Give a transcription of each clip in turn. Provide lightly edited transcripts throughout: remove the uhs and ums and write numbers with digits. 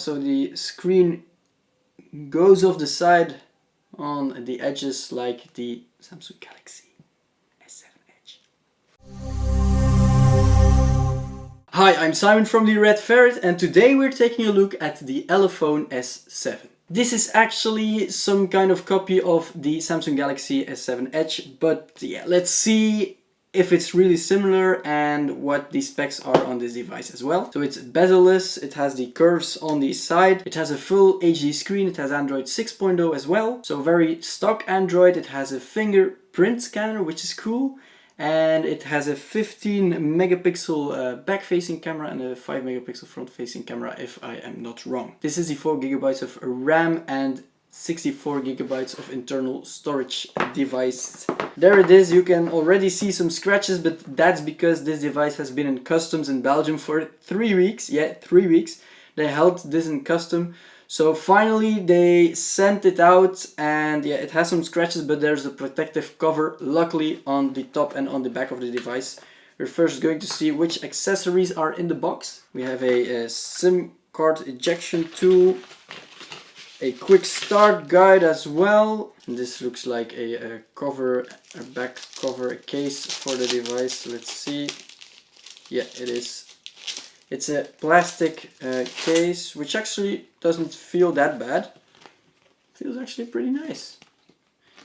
So the screen goes off the side on the edges like the Samsung Galaxy S7 Edge. Hi, I'm Simon from the Red Ferret, and today we're taking a look at the Elephone S7. This is actually some kind of copy of the Samsung Galaxy S7 Edge, but yeah, let's see if it's really similar and what the specs are on this device as well. So it's bezelless, it has the curves on the side, it has a full HD screen, it has Android 6.0 as well. So very stock Android, it has a fingerprint scanner, which is cool. And it has a 15 megapixel back-facing camera and a 5 megapixel front-facing camera, if I am not wrong. This is the 4 gigabytes of RAM and 64 gigabytes of internal storage device. There it is. You can already see some scratches, but that's because this device has been in customs in Belgium for 3 weeks. Yeah, 3 weeks. They held this in custom. So finally they sent it out, and yeah, it has some scratches, but there's a protective cover luckily on the top and on the back of the device. We're first going to see which accessories are in the box. We have a SIM card ejection tool, a quick start guide as well. And this looks like a cover, a back cover, a case for the device. Let's see. Yeah, it is. It's a plastic case, which actually doesn't feel that bad. Feels actually pretty nice.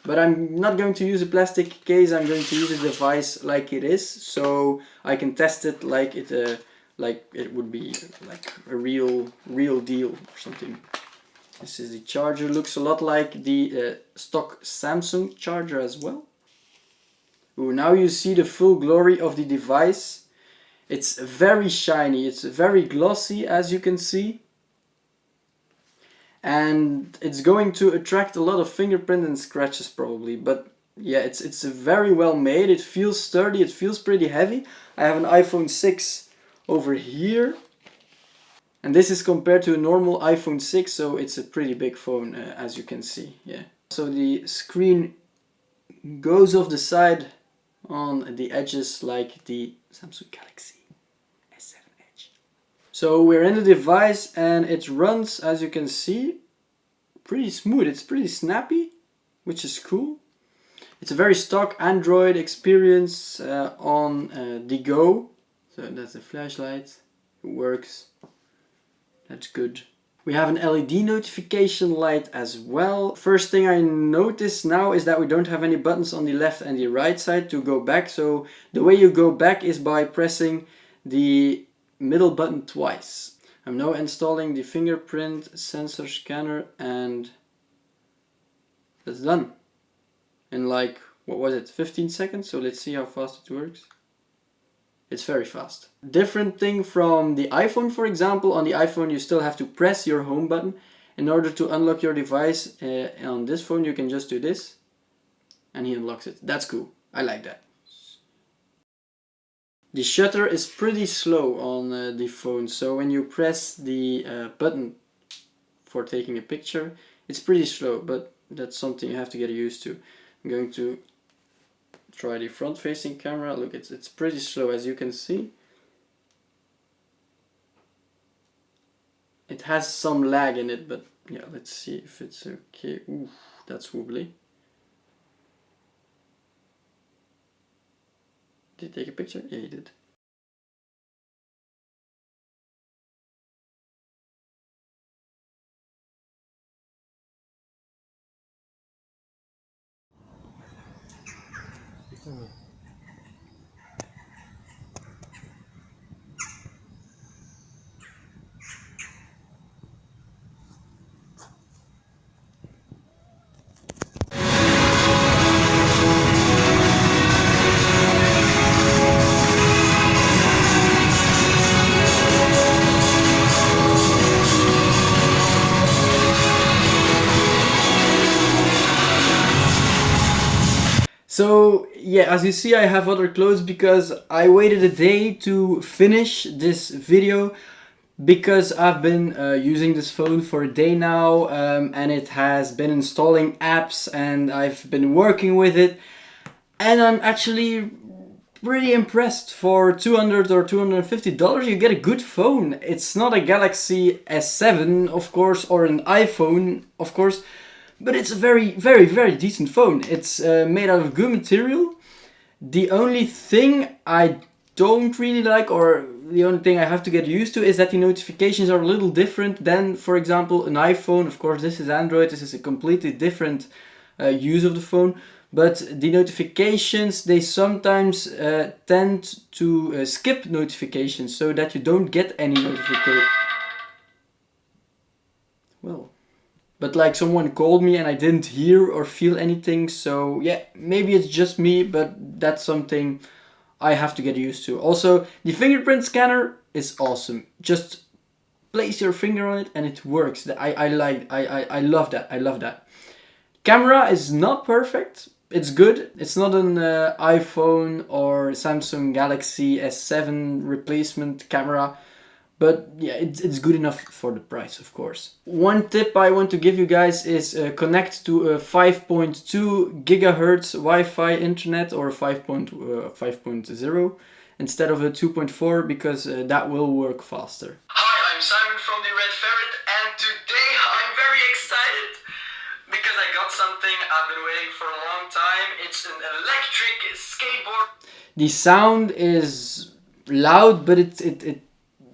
But I'm not going to use a plastic case. I'm going to use a device like it is, so I can test it like it would be like a real deal or something. This is the charger. Looks a lot like the stock Samsung charger as well. Ooh, now you see the full glory of the device. It's very shiny, it's very glossy, as you can see. And it's going to attract a lot of fingerprint and scratches probably. But yeah, it's very well made. It feels sturdy, it feels pretty heavy. I have an iPhone 6 over here. And this is compared to a normal iPhone 6, so it's a pretty big phone, as you can see. Yeah. So the screen goes off the side on the edges like the Samsung Galaxy S7 Edge. So we're in the device and it runs, as you can see, pretty smooth. It's pretty snappy, which is cool. It's a very stock Android experience on the go. So that's the flashlight. It works. That's good. We have an LED notification light as well. First thing I notice now is that we don't have any buttons on the left and the right side to go back. So the way you go back is by pressing the middle button twice. I'm now installing the fingerprint sensor scanner and that's done. In like, what was it, 15 seconds? So let's see how fast it works. It's very fast. Different thing from the iPhone, for example. On the iPhone you still have to press your home button in order to unlock your device. On this phone you can just do this and he unlocks it. That's cool. I like that. The shutter is pretty slow on the phone, so when you press the button for taking a picture, it's pretty slow, but that's something you have to get used to. I'm going to try the front-facing camera. Look, it's pretty slow, as you can see. It has some lag in it, but yeah, let's see if it's okay. Ooh, that's wobbly. Did he take a picture? Yeah, he did. So yeah, as you see, I have other clothes because I waited a day to finish this video because I've been using this phone for a day now, and it has been installing apps and I've been working with it, and I'm actually pretty impressed. For $200 or $250 you get a good phone. It's not a Galaxy S7 of course, or an iPhone of course, but it's a very decent phone. It's made out of good material. The only thing I don't really like, or the only thing I have to get used to, is that the notifications are a little different than, for example, an iPhone. Of course, this is Android, this is a completely different use of the phone, but the notifications, they sometimes tend to skip notifications so that you don't get any notification. Well, but like someone called me and I didn't hear or feel anything, so yeah, maybe it's just me, but that's something I have to get used to. Also, the fingerprint scanner is awesome. Just place your finger on it and it works. I love that. I love that. Camera is not perfect. It's good. It's not an iPhone or Samsung Galaxy S7 replacement camera. But yeah, it's good enough for the price, of course. One tip I want to give you guys is connect to a 5.2 gigahertz Wi-Fi internet or 5.0 instead of a 2.4, because that will work faster. Hi, I'm Simon from the Red Ferret, and today I'm very excited because I got something I've been waiting for a long time. It's an electric skateboard. The sound is loud, but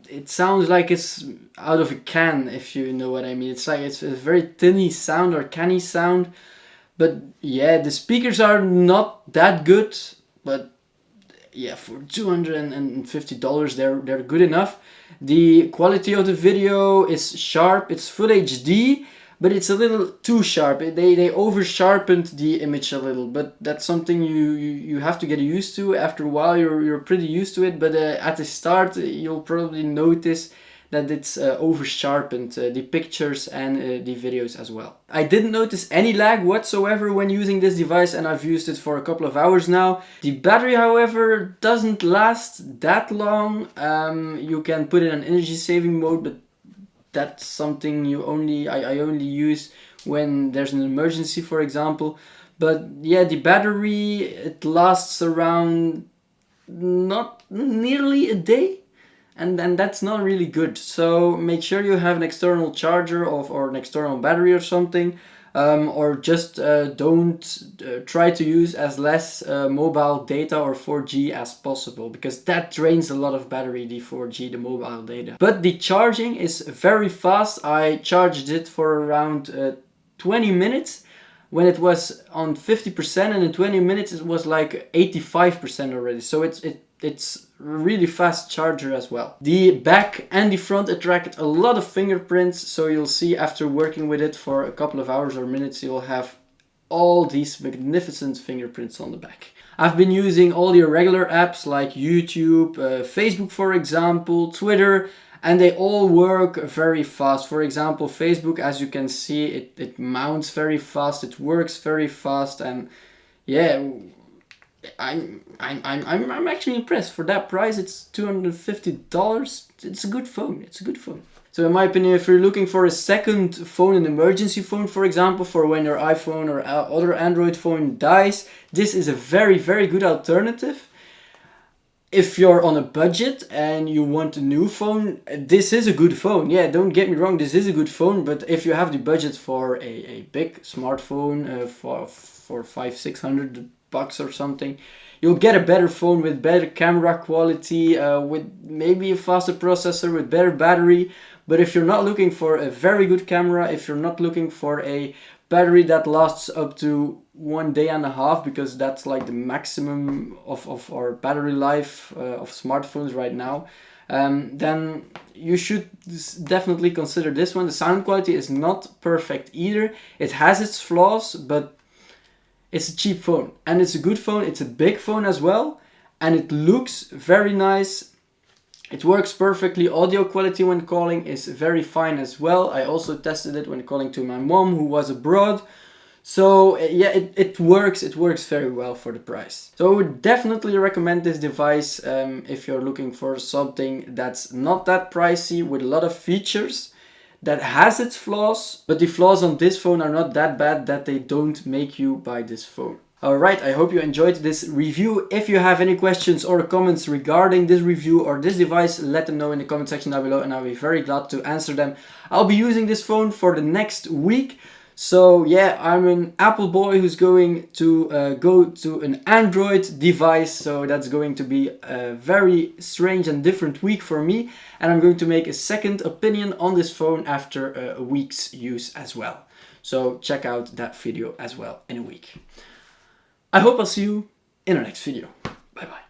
it sounds like it's out of a can, if you know what I mean. It's like it's a very tinny sound or canny sound. But yeah, the speakers are not that good, but yeah, for $250 they're good enough. The quality of the video is sharp, it's full HD, but it's a little too sharp. They over sharpened the image a little, but that's something you have to get used to. After a while you're pretty used to it, but at the start you'll probably notice that it's over sharpened, the pictures and the videos as well. I didn't notice any lag whatsoever when using this device, and I've used it for a couple of hours now. The battery, however, doesn't last that long. You can put it in energy saving mode, but that's something I only use when there's an emergency, for example. But yeah, the battery, it lasts around not nearly a day, and that's not really good. So make sure you have an external charger or an external battery or something, or just don't try to use as less mobile data or 4G as possible, because that drains a lot of battery, the 4G, the mobile data. But the charging is very fast. I charged it for around 20 minutes when it was on 50%, and in 20 minutes it was like 85% already. So it's really fast charger as well. The back and the front attract a lot of fingerprints, so you'll see after working with it for a couple of hours or minutes, you'll have all these magnificent fingerprints on the back. I've been using all the regular apps like YouTube, Facebook for example, Twitter, and they all work very fast. For example, Facebook, as you can see, it mounts very fast, it works very fast, and yeah, I'm actually impressed. For that price, it's $250. It's a good phone. It's a good phone. So in my opinion, if you're looking for a second phone, an emergency phone, for example, for when your iPhone or other Android phone dies, this is a very good alternative. If you're on a budget and you want a new phone, this is a good phone. Yeah, don't get me wrong, this is a good phone. But if you have the budget for a big smartphone for $500-600 or something, you'll get a better phone with better camera quality, with maybe a faster processor, with better battery. But if you're not looking for a very good camera, if you're not looking for a battery that lasts up to 1.5 days, because that's like the maximum of our battery life of smartphones right now, then you should definitely consider this one. The sound quality is not perfect either. It has its flaws, but it's a cheap phone, and it's a good phone. It's a big phone as well, and it looks very nice. It works perfectly. Audio quality when calling is very fine as well. I also tested it when calling to my mom, who was abroad. So yeah, it works very well for the price. So I would definitely recommend this device if you're looking for something that's not that pricey, with a lot of features, that has its flaws, but the flaws on this phone are not that bad that they don't make you buy this phone. Alright, I hope you enjoyed this review. If you have any questions or comments regarding this review or this device, let them know in the comment section down below and I'll be very glad to answer them. I'll be using this phone for the next week. So yeah, I'm an Apple boy who's going to go to an Android device. So that's going to be a very strange and different week for me. And I'm going to make a second opinion on this phone after a week's use as well. So check out that video as well in a week. I hope I'll see you in our next video. Bye bye.